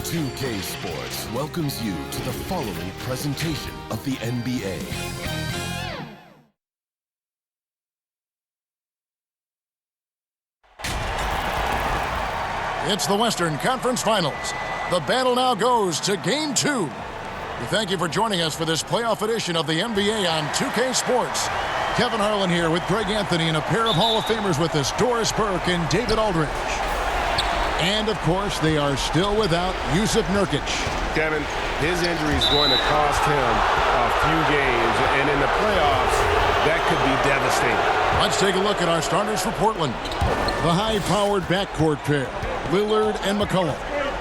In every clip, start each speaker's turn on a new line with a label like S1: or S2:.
S1: 2K Sports welcomes you to the following presentation of the NBA.
S2: It's the Western Conference Finals. The battle now goes to Game 2. We thank you for joining us for this playoff edition of the NBA on 2K Sports. Kevin Harlan here with Greg Anthony and a pair of Hall of Famers with us, Doris Burke and David Aldridge. And, of course, they are still without Jusuf Nurkic.
S3: Kevin, his injury is going to cost him a few games, and in the playoffs, that could be devastating.
S2: Let's take a look at our starters for Portland. The high-powered backcourt pair, Lillard and McCollum.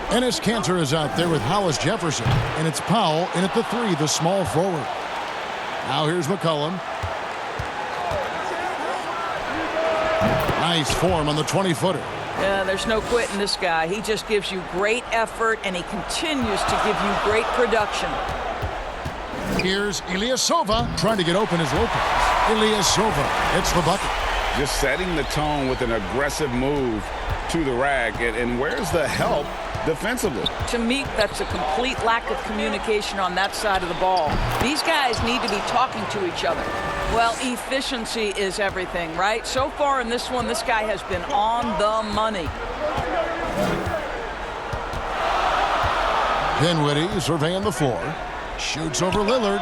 S2: Enes Kanter is out there with Hollis Jefferson, and it's Powell in at the 3, the small forward. Now here's McCollum. Nice form on the 20-footer.
S4: Yeah, there's no quitting this guy. He just gives you great effort, and he continues to give you great production.
S2: Here's Ilyasova trying to get open as Lopez. Ilyasova hits the bucket.
S3: Just setting the tone with an aggressive move to the rack. And where's the help defensively?
S4: To me, that's a complete lack of communication on that side of the ball. These guys need to be talking to each other. Well, efficiency is everything, right? So far in this one, this guy has been on the money.
S2: Dinwiddie surveying the floor. Shoots over Lillard,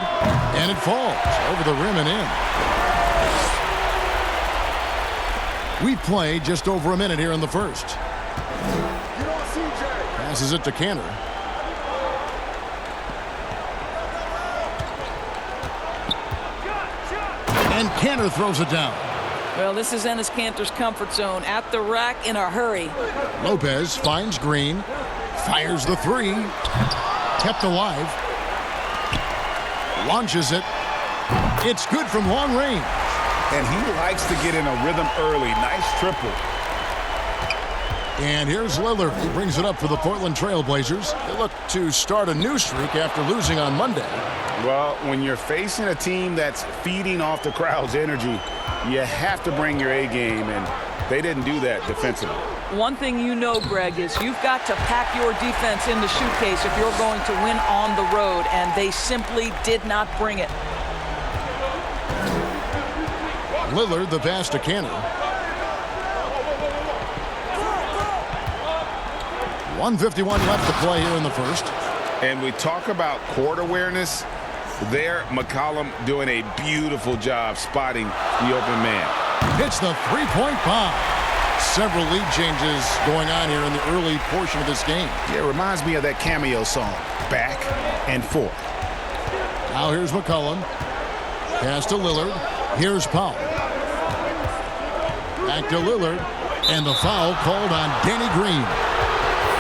S2: and it falls over the rim and in. We play just over a minute here in the first. Passes it to Kanter. And Kanter throws it down.
S4: Well, this is Enes Kanter's comfort zone. At the rack in a hurry.
S2: Lopez finds Green. Fires the 3. Kept alive. Launches it. It's good from long range.
S3: And he likes to get in a rhythm early. Nice triple.
S2: And here's Lillard. He brings it up for the Portland Trailblazers. They look to start a new streak after losing on Monday.
S3: Well, when you're facing a team that's feeding off the crowd's energy, you have to bring your A game, and they didn't do that defensively.
S4: One thing you know, Greg, is you've got to pack your defense in the suitcase if you're going to win on the road, and they simply did not bring it.
S2: Lillard, the pass to Kanter. 1:51 left to play here in the first.
S3: And we talk about court awareness. There, McCollum doing a beautiful job spotting the open man.
S2: Hits the three-point bomb. Several lead changes going on here in the early portion of this game.
S3: Yeah, it reminds me of that cameo song, Back and Forth.
S2: Now here's McCollum. Pass to Lillard. Here's Powell. Back to Lillard. And the foul called on Danny Green.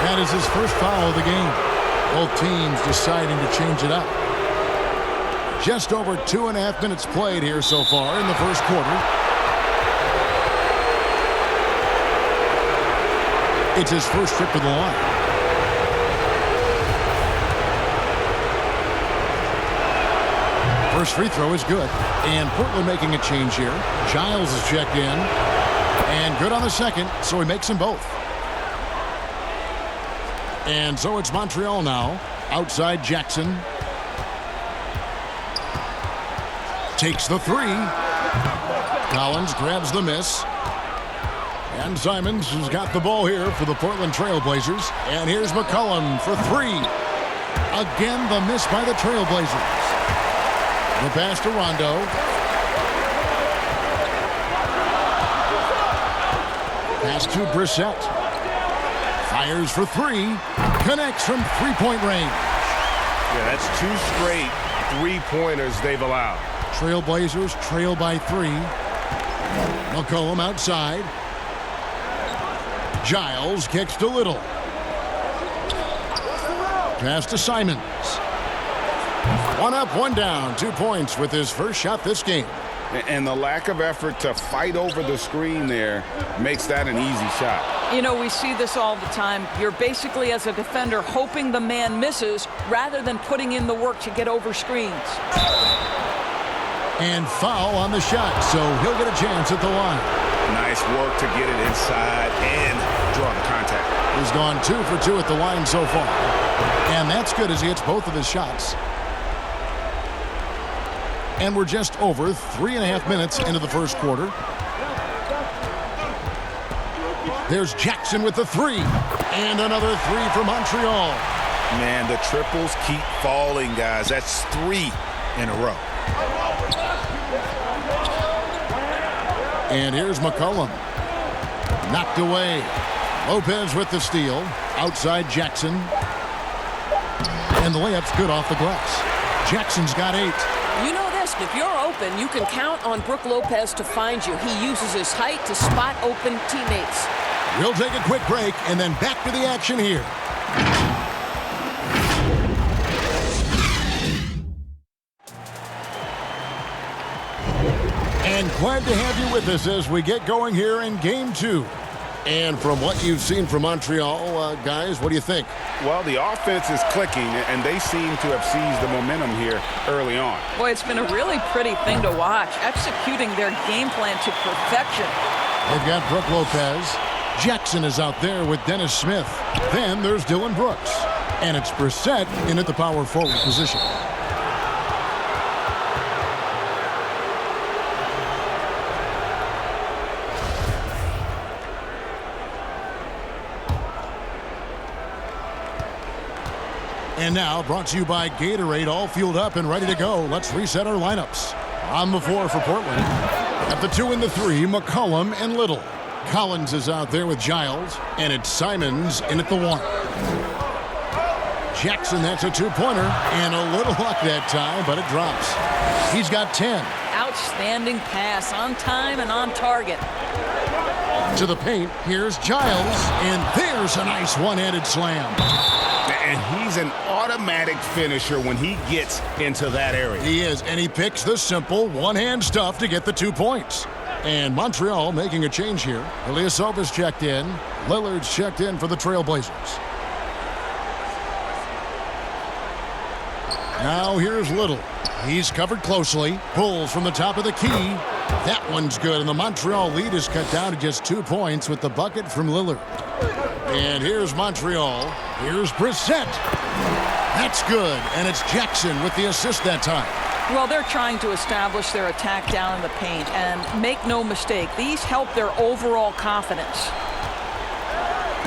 S2: That is his first foul of the game. Both teams deciding to change it up. Just over 2.5 minutes played here so far in the first quarter. It's his first trip to the line. First free throw is good. And Portland making a change here. Giles is checked in. And good on the second, so he makes them both. And so it's Montreal now. Outside Jackson. Takes the 3. Collins grabs the miss. And Simons has got the ball here for the Portland Trailblazers. And here's McCollum for 3. Again, the miss by the Trailblazers. The pass to Rondo. Pass to Brissett. Fires for 3. Connects from three-point range.
S3: Yeah, that's 2 straight three-pointers they've allowed.
S2: Trailblazers trail by 3. McCollum outside. Giles kicks to Little. Pass to Simons. 1 up, 1 down. 2 points with his first shot this game.
S3: And the lack of effort to fight over the screen there makes that an easy shot.
S4: You know, we see this all the time. You're basically, as a defender, hoping the man misses rather than putting in the work to get over screens.
S2: And foul on the shot, so he'll get a chance at the line.
S3: Nice work to get it inside and draw the contact.
S2: He's gone 2 for 2 at the line so far. And that's good as he hits both of his shots. And we're just over 3.5 minutes into the first quarter. There's Jackson with the 3. And another 3 for Montreal.
S3: Man, the triples keep falling, guys. That's 3 in a row.
S2: And here's McCollum. Knocked away. Lopez with the steal. Outside Jackson. And the layup's good off the glass. Jackson's got 8.
S5: You know this, if you're open, you can count on Brook Lopez to find you. He uses his height to spot open teammates.
S2: We'll take a quick break and then back to the action here. And glad to have you with us as we get going here in Game 2. And from what you've seen from Montreal, guys, what do you think?
S3: Well, the offense is clicking, and they seem to have seized the momentum here early on.
S4: Boy, it's been a really pretty thing to watch, executing their game plan to perfection.
S2: They've got Brook Lopez. Jackson is out there with Dennis Smith. Then there's Dylan Brooks. And it's Brissett in at the power forward position. And now, brought to you by Gatorade, all fueled up and ready to go. Let's reset our lineups. On the floor for Portland. At the 2 and the 3, McCollum and Little. Collins is out there with Giles, and it's Simons in at the 1. Jackson, that's a 2-pointer, and a little luck that time, but it drops. He's got 10.
S4: Outstanding pass, on time and on target.
S2: To the paint, here's Giles, and there's a nice one-handed slam.
S3: And he's an automatic finisher when he gets into that area.
S2: He is, and he picks the simple one-hand stuff to get the 2 points. And Montreal making a change here. Ilyasova's checked in. Lillard's checked in for the Trailblazers. Now here's Little. He's covered closely. Pulls from the top of the key. That one's good, and the Montreal lead is cut down to just 2 points with the bucket from Lillard. And here's Montreal. Here's Brissett. That's good, and it's Jackson with the assist that time.
S4: Well, they're trying to establish their attack down in the paint, and make no mistake, these help their overall confidence.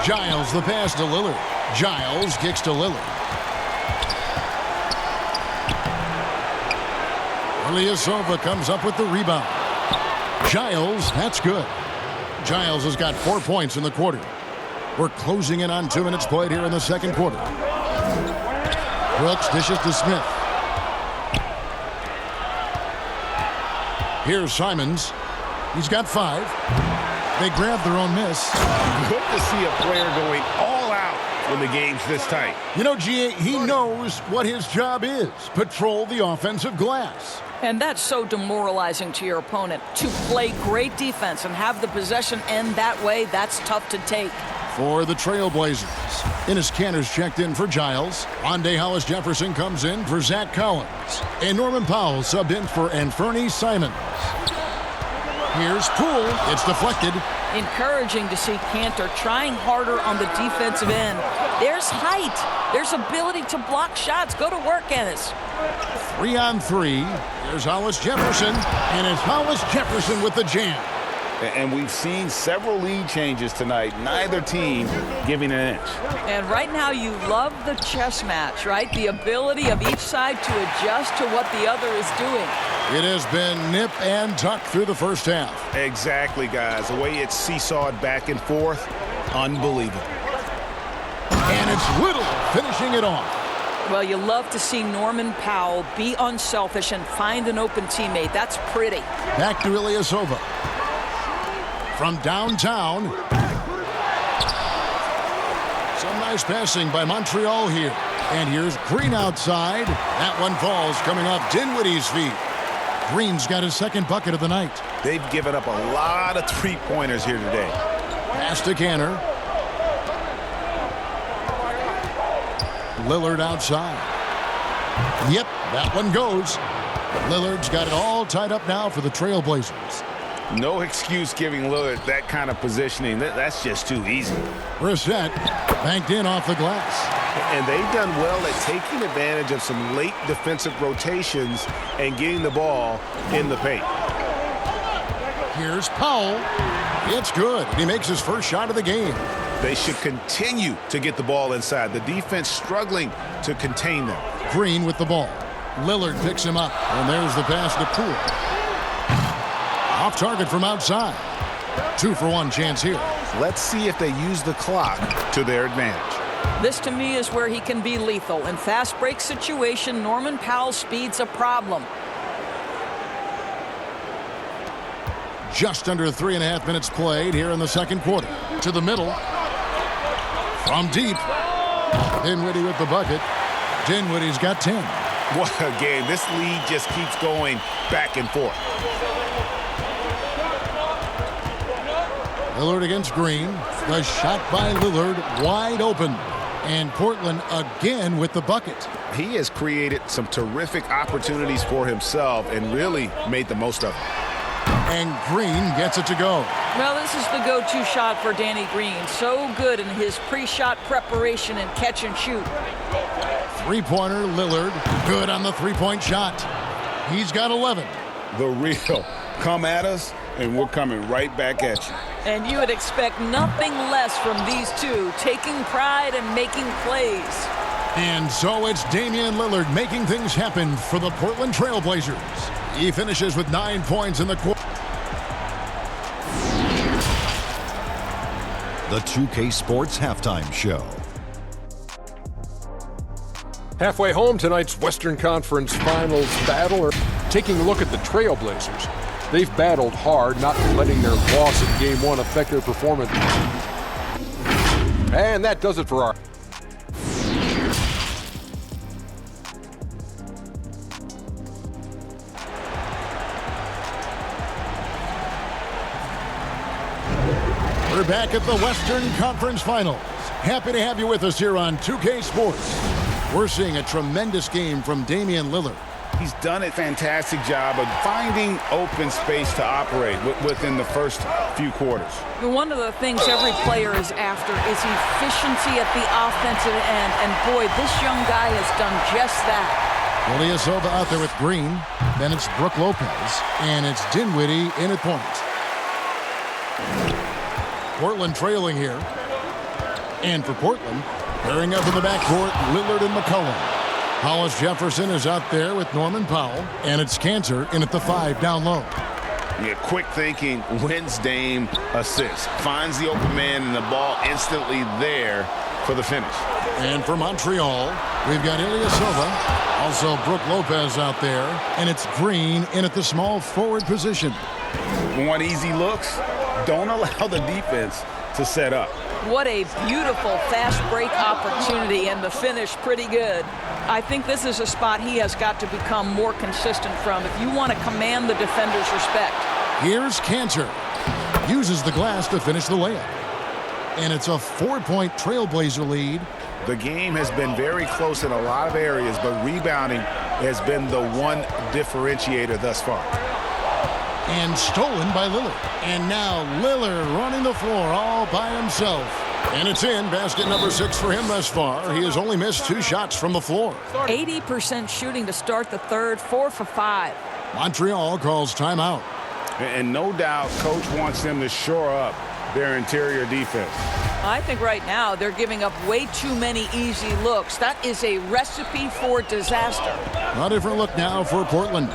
S2: Giles the pass to Lillard. Giles kicks to Lillard. Ilyasova comes up with the rebound. Giles, that's good. Giles has got 4 points in the quarter. We're closing in on 2 minutes played here in the second quarter. Brooks dishes to Smith. Here's Simons. He's got 5. They grab their own miss.
S3: Good to see a player going all out when the game's this tight.
S2: You know, G.A., he knows what his job is. Patrol the offensive glass.
S4: And that's so demoralizing to your opponent. To play great defense and have the possession end that way, that's tough to take.
S2: For the Trailblazers, Enes Kanter's checked in for Giles. Rondé Hollis-Jefferson comes in for Zach Collins. And Norman Powell subbed in for Anferny Simons. Here's Poole. It's deflected.
S4: Encouraging to see Kanter trying harder on the defensive end. There's height. There's ability to block shots. Go to work, Enes.
S2: 3 on 3. There's Hollis-Jefferson. And it's Hollis-Jefferson with the jam.
S3: And we've seen several lead changes tonight. Neither team giving an inch.
S4: And right now you love the chess match, right? The ability of each side to adjust to what the other is doing.
S2: It has been nip and tuck through the first half.
S3: Exactly, guys. The way it's seesawed back and forth, unbelievable.
S2: And it's Little finishing it off.
S4: Well, you love to see Norman Powell be unselfish and find an open teammate. That's pretty.
S2: Back to Ilyasova. From downtown. Some nice passing by Montreal here. And here's Green outside. That one falls coming off Dinwiddie's feet. Green's got his second bucket of the night.
S3: They've given up a lot of three-pointers here today.
S2: Pass to Kanter. Lillard outside. Yep, that one goes. Lillard's got it all tied up now for the Trailblazers.
S3: No excuse giving Lillard that kind of positioning. That's just too easy.
S2: Brissett banked in off the glass.
S3: And they've done well at taking advantage of some late defensive rotations and getting the ball in the paint.
S2: Here's Powell. It's good. He makes his first shot of the game.
S3: They should continue to get the ball inside. The defense struggling to contain them.
S2: Green with the ball. Lillard picks him up, and there's the pass to Poole. Off target from outside. 2-for-1 chance here.
S3: Let's see if they use the clock to their advantage.
S4: This, to me, is where he can be lethal. In fast break situation, Norman Powell's speed's a problem.
S2: Just under 3.5 minutes played here in the second quarter. To the middle. From deep. Dinwiddie with the bucket. Dinwiddie's got 10.
S3: What a game. This lead just keeps going back and forth.
S2: Lillard against Green. The shot by Lillard wide open. And Portland again with the bucket.
S3: He has created some terrific opportunities for himself and really made the most of it.
S2: And Green gets it to go.
S4: Well, this is the go-to shot for Danny Green. So good in his pre-shot preparation and catch and shoot.
S2: Three-pointer, Lillard. Good on the three-point shot. He's got 11.
S3: The real come at us, and we're coming right back at you.
S4: And you would expect nothing less from these two, taking pride and making plays.
S2: And so it's Damian Lillard making things happen for the Portland Trailblazers. He finishes with 9 points in the quarter.
S6: The 2K Sports Halftime Show.
S7: Halfway home, tonight's Western Conference Finals battle. Taking a look at the Trailblazers. They've battled hard, not letting their loss in Game 1 affect their performance. And that does it for our...
S2: We're back at the Western Conference Finals. Happy to have you with us here on 2K Sports. We're seeing a tremendous game from Damian Lillard.
S3: He's done a fantastic job of finding open space to operate within the first few quarters.
S4: One of the things every player is after is efficiency at the offensive end. And boy, this young guy has done just that.
S2: Ilyasova out there with Green. Then it's Brook Lopez. And it's Dinwiddie in at point. Portland trailing here. And for Portland, pairing up in the backcourt, Lillard and McCollum. Hollis Jefferson is out there with Norman Powell. And it's Cantor in at the 5 down low.
S3: Yeah, quick thinking, wins Dame assist. Finds the open man and the ball instantly there for the finish.
S2: And for Montreal, we've got Ilyasova. Also Brook Lopez out there. And it's Green in at the small forward position.
S3: Want easy looks? Don't allow the defense to set up.
S4: What a beautiful fast break opportunity, and the finish pretty good. I think this is a spot he has got to become more consistent from if you want to command the defender's respect.
S2: Here's Cantor. Uses the glass to finish the layup. And it's a 4-point Trailblazer lead.
S3: The game has been very close in a lot of areas, but rebounding has been the one differentiator thus far.
S2: And stolen by Lillard. And now Lillard running the floor all by himself. And it's in. Basket number 6 for him thus far. He has only missed 2 shots from the floor.
S4: 80% shooting to start the third, 4 for 5.
S2: Montreal calls timeout.
S3: And no doubt, coach wants them to shore up their interior defense.
S4: I think right now they're giving up way too many easy looks. That is a recipe for disaster.
S2: A different look now for Portland.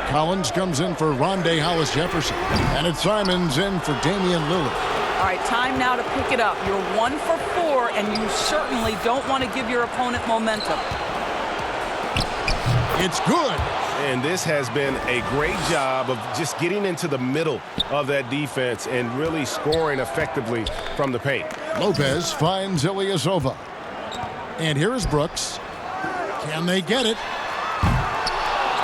S2: Collins comes in for Rondé Hollis Jefferson. And it's Simons in for Damian Lillard.
S4: All right, time now to pick it up. You're 1 for 4, and you certainly don't want to give your opponent momentum.
S2: It's good.
S3: And this has been a great job of just getting into the middle of that defense and really scoring effectively from the paint.
S2: Lopez finds Ilyasova. And here's Brooks. Can they get it?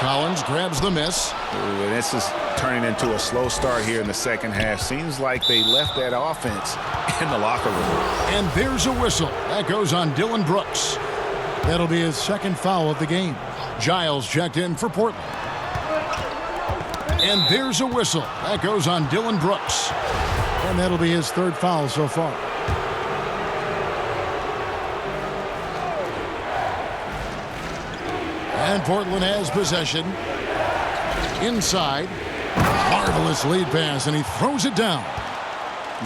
S2: Collins grabs the miss.
S3: Ooh, and this is turning into a slow start here in the second half. Seems like they left that offense in the locker room.
S2: And there's a whistle. That goes on Dylan Brooks. That'll be his second foul of the game. Giles checked in for Portland. And there's a whistle. That goes on Dylan Brooks. And that'll be his third foul so far. And Portland has possession. Inside. Marvelous lead pass, and he throws it down.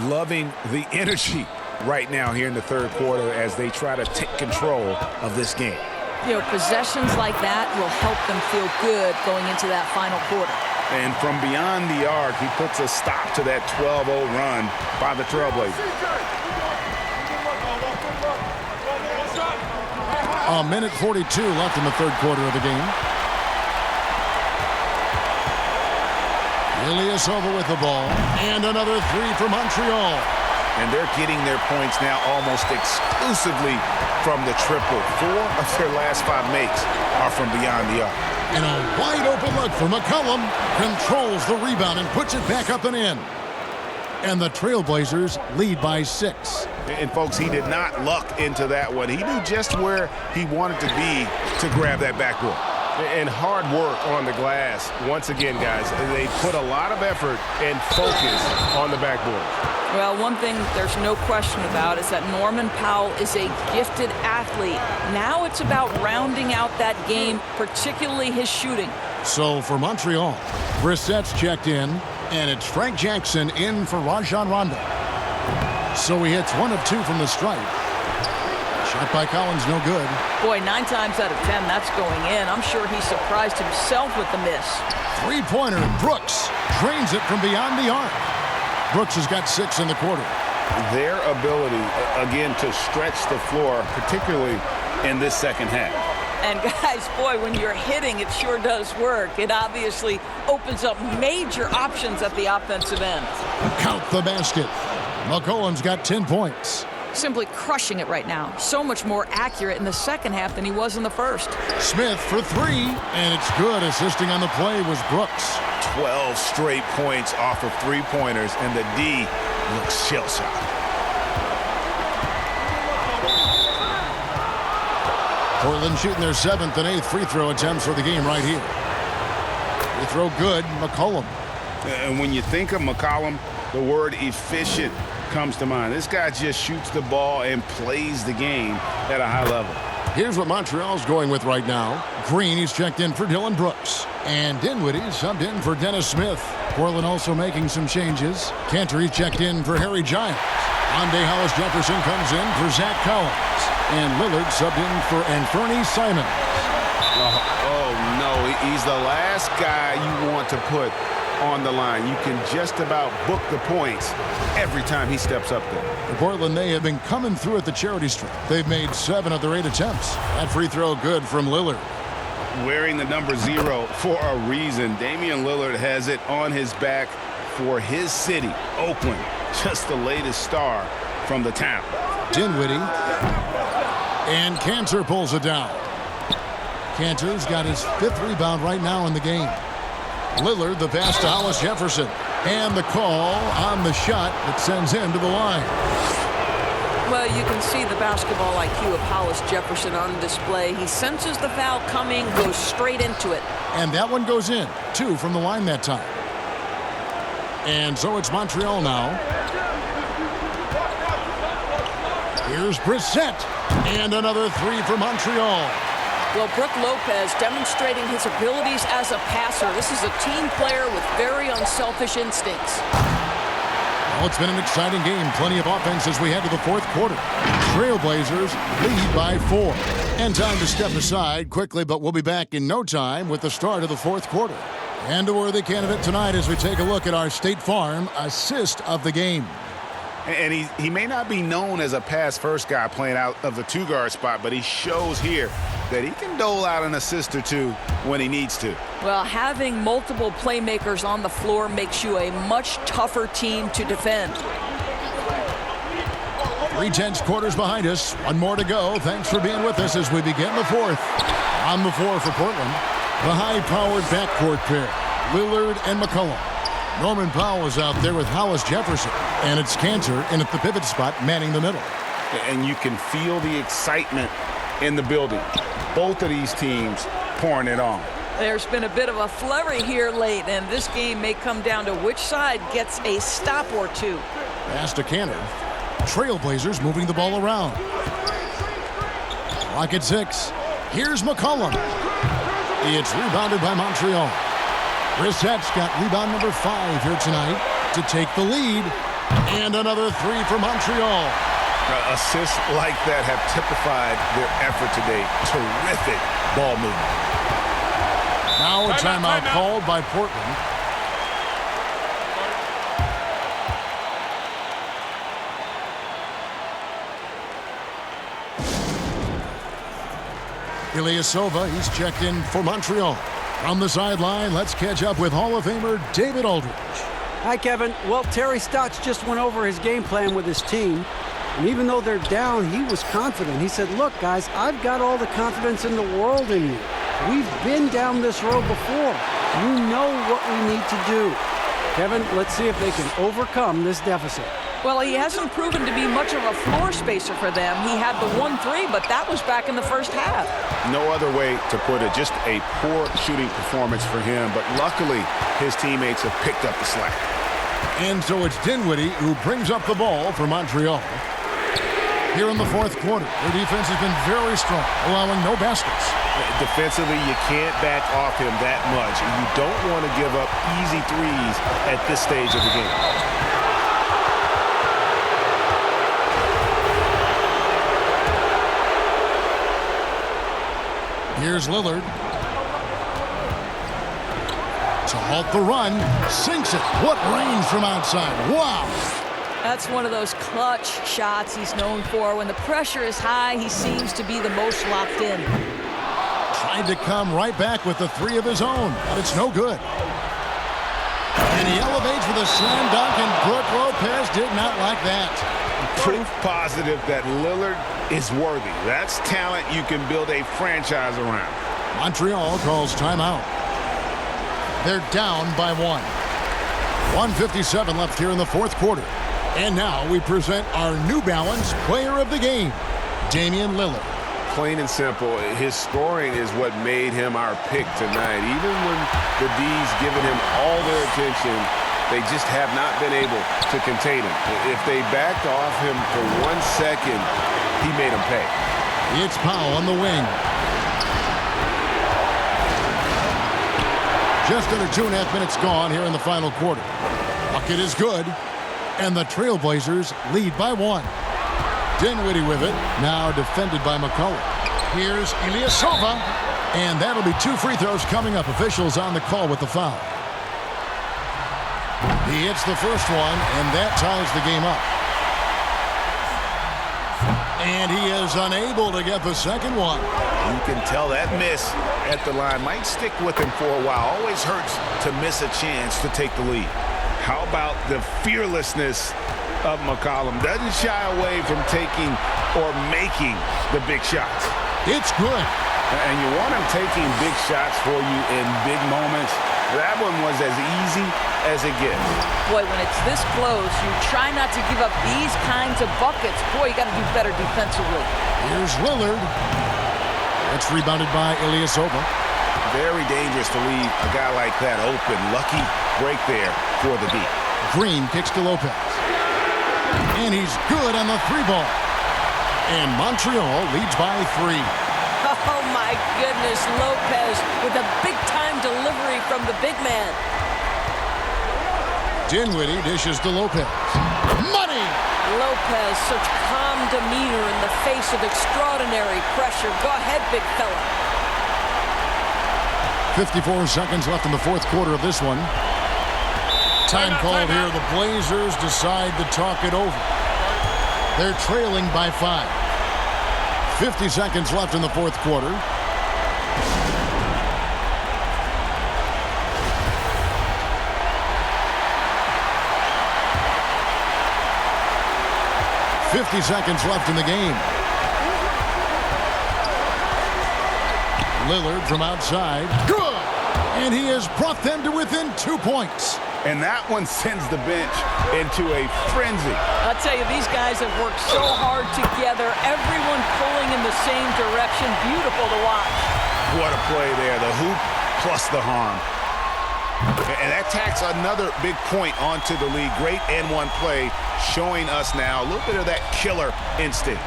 S3: Loving the energy right now here in the third quarter as they try to take control of this game.
S4: You know, possessions like that will help them feel good going into that final quarter.
S3: And from beyond the arc, he puts a stop to that 12-0 run by the Trailblazers.
S2: A minute 42 left in the third quarter of the game. Ilyasova with the ball. And another three for Montreal.
S3: And they're getting their points now almost exclusively from the triple. 4 of their last 5 makes are from beyond the arc.
S2: And a wide open look for McCollum. Controls the rebound and puts it back up and in. And the Trailblazers lead by 6.
S3: And folks, he did not luck into that one. He knew just where he wanted to be to grab that backboard.
S8: And hard work on the glass. Once again, guys, they put a lot of effort and focus on the backboard.
S4: Well, one thing there's no question about is that Norman Powell is a gifted athlete. Now it's about rounding out that game, particularly his shooting.
S2: So for Montreal, Brissett's checked in, and it's Frank Jackson in for Rajon Rondo. So he hits 1 of 2 from the stripe. Shot by Collins, no good.
S4: Boy, 9 times out of 10, that's going in. I'm sure he surprised himself with the miss.
S2: Three-pointer, Brooks drains it from beyond the arc. Brooks has got 6 in the quarter.
S3: Their ability, again, to stretch the floor, particularly in this second half.
S4: And guys, boy, when you're hitting, it sure does work. It obviously opens up major options at the offensive end.
S2: Count the basket. McCollum's got 10 points.
S4: Simply crushing it right now. So much more accurate in the second half than he was in the first.
S2: Smith for 3, and it's good. Assisting on the play was Brooks.
S3: 12 straight points off of 3-pointers, and the D looks shell-shocked.
S2: Portland shooting their 7th and 8th free throw attempts for the game right here. Free throw good, McCollum.
S3: And when you think of McCollum, the word efficient comes to mind. This guy just shoots the ball and plays the game at a high level.
S2: Here's what Montreal's going with right now. Green, he's checked in for Dylan Brooks. And Dinwiddie subbed in for Dennis Smith. Portland also making some changes. Cantor, he's checked in for Harry Giles. Ande Hollis-Jefferson comes in for Zach Collins. And Lillard subbed in for Anthony Simons.
S3: Oh, no, he's the last guy you want to put on the line. You can just about book the points every time he steps up there.
S2: For Portland, they have been coming through at the charity stripe. They've made 7 of their 8 attempts. That free throw good from Lillard.
S3: Wearing the number 0 for a reason. Damian Lillard has it on his back for his city, Oakland. Just the latest star from the town.
S2: Dinwiddie. And Cantor pulls it down. Cantor's got his 5th rebound right now in the game. Lillard, the pass to Hollis-Jefferson. And the call on the shot that sends him to the line.
S5: Well, you can see the basketball IQ of Hollis-Jefferson on display. He senses the foul coming, goes straight into it.
S2: And that one goes in. 2 from the line that time. And so it's Montreal now. Here's Brissett. And another 3 for Montreal.
S5: Well, Brook Lopez demonstrating his abilities as a passer. This is a team player with very unselfish instincts.
S2: Well, it's been an exciting game. Plenty of offense as we head to the 4th quarter. Trailblazers lead by 4. And time to step aside quickly, but we'll be back in no time with the start of the 4th quarter. And a worthy candidate tonight as we take a look at our State Farm assist of the game.
S3: And he may not be known as a pass-first guy playing out of the 2-guard spot, but he shows here that he can dole out an assist or 2 when he needs to.
S4: Well, having multiple playmakers on the floor makes you a much tougher team to defend.
S2: 3 tense quarters behind us. 1 more to go. Thanks for being with us as we begin the 4th. On the floor for Portland, the high-powered backcourt pair, Lillard and McCollum. Norman Powell is out there with Hollis-Jefferson, and it's Cantor in at the pivot spot manning the middle.
S3: And you can feel the excitement in the building. Both of these teams pouring it on.
S4: There's been a bit of a flurry here late, and this game may come down to which side gets a stop or two.
S2: Pass to Cannon. Trailblazers moving the ball around. Clock at 6. Here's McCollum. It's rebounded by Montreal. Brissett's got rebound number 5 here tonight to take the lead. And another 3 for Montreal.
S3: Assists like that have typified their effort today. Terrific ball movement.
S2: Now a timeout called by Portland. Ilyasova, he's checked in for Montreal. From the sideline, let's catch up with Hall of Famer David Aldridge.
S9: Hi, Kevin. Well, Terry Stotts just went over his game plan with his team. And even though they're down, he was confident. He said, look, guys, I've got all the confidence in the world in you. We've been down this road before. You know what we need to do. Kevin, let's see if they can overcome this deficit.
S4: Well, he hasn't proven to be much of a floor spacer for them. He had the 1-3, but that was back in the first half.
S3: No other way to put it. Just a poor shooting performance for him. But luckily, his teammates have picked up the slack.
S2: And so it's Dinwiddie who brings up the ball for Montreal. Here in the fourth quarter, their defense has been very strong, allowing no baskets.
S3: Defensively, you can't back off him that much. And you don't want to give up easy threes at this stage of the game.
S2: Here's Lillard. To halt the run, sinks it. What range from outside. Wow.
S4: That's one of those clutch shots he's known for. When the pressure is high, he seems to be the most locked in.
S2: Tried to come right back with the 3 of his own, but it's no good. And he elevates with a slam dunk, and Brook Lopez did not like that.
S3: Proof positive that Lillard is worthy. That's talent you can build a franchise around.
S2: Montreal calls timeout. They're down by 1. 1:57 left here in the fourth quarter. And now we present our New Balance Player of the Game, Damian Lillard.
S3: Plain and simple, his scoring is what made him our pick tonight. Even when the D's given him all their attention, they just have not been able to contain him. If they backed off him for 1 second, he made him pay.
S2: It's Powell on the wing. Just under 2.5 minutes gone here in the final quarter. Bucket is good, and the Trailblazers lead by 1. Dinwiddie with it, now defended by McCollum. Here's Ilyasova, and that'll be 2 free throws coming up. Officials on the call with the foul. He hits the first one, and that ties the game up. And he is unable to get the second one.
S3: You can tell that miss at the line might stick with him for a while. Always hurts to miss a chance to take the lead. How about the fearlessness of McCollum? Doesn't shy away from taking or making the big shots.
S2: It's good.
S3: And you want him taking big shots for you in big moments. That one was as easy as it gets.
S4: Boy, when it's this close, you try not to give up these kinds of buckets. Boy, you got to do better defensively.
S2: Here's Lillard. It's rebounded by Ilyasova.
S3: Very dangerous to leave a guy like that open. Lucky break there for the D.
S2: Green kicks to Lopez. And he's good on the 3 ball. And Montreal leads by 3.
S5: Oh, my goodness, Lopez with a big-time delivery from the big man.
S2: Dinwiddie dishes to Lopez. Money!
S5: Lopez, such calm demeanor in the face of extraordinary pressure. Go ahead, big fella.
S2: 54 seconds left in the fourth quarter of this one. Time called here. The Blazers decide to talk it over. They're trailing by 5. 50 seconds left in the fourth quarter. .50 seconds left in the game. Lillard from outside. Good! And he has brought them to within 2 points.
S3: And that one sends the bench into a frenzy.
S4: I'll tell you, these guys have worked so hard together. Everyone pulling in the same direction. Beautiful to watch.
S3: What a play there. The hoop plus the harm. And that tacks another big point onto the lead. Great and-one play, showing us now a little bit of that killer instinct.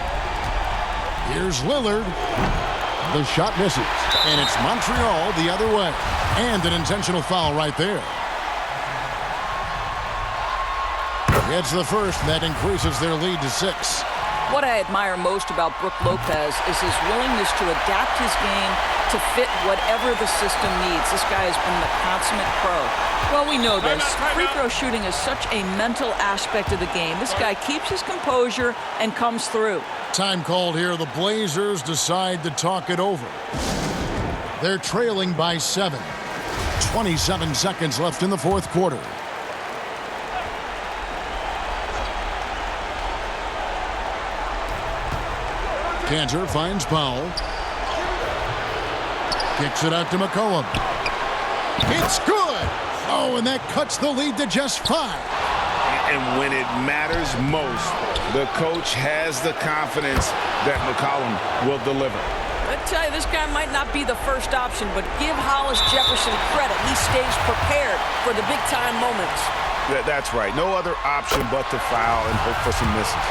S2: Here's Lillard. The shot misses. And it's Montreal the other way. And an intentional foul right there. It's the first, and that increases their lead to 6.
S4: What I admire most about Brook Lopez is his willingness to adapt his game to fit whatever the system needs. This guy has been the consummate pro. Well, we know this. Free throw shooting is such a mental aspect of the game. This guy keeps his composure and comes through.
S2: Time called here. The Blazers decide to talk it over. They're trailing by 7. 27 seconds left in the fourth quarter. Cantor finds Powell. Kicks it out to McCollum. It's good! Oh, and that cuts the lead to just 5.
S3: And when it matters most, the coach has the confidence that McCollum will deliver.
S5: I tell you, this guy might not be the first option, but give Hollis Jefferson credit. He stays prepared for the big-time moments.
S3: That's right. No other option but to foul and hope for some misses.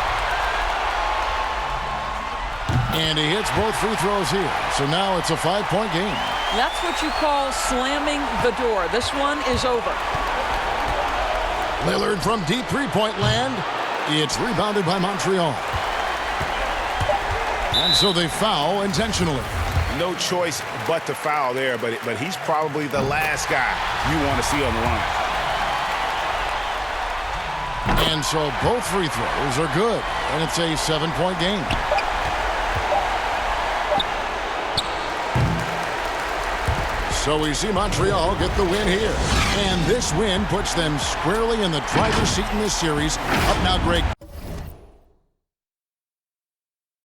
S2: And he hits both free throws here. So now it's a 5-point game.
S4: That's what you call slamming the door. This one is over.
S2: Lillard from deep three-point land. It's rebounded by Montreal. And so they foul intentionally.
S3: No choice but to foul there, but he's probably the last guy you want to see on the line.
S2: And so both free throws are good. And it's a 7-point game. So we see Montreal get the win here. And this win puts them squarely in the driver's seat in this series. Up now, Greg.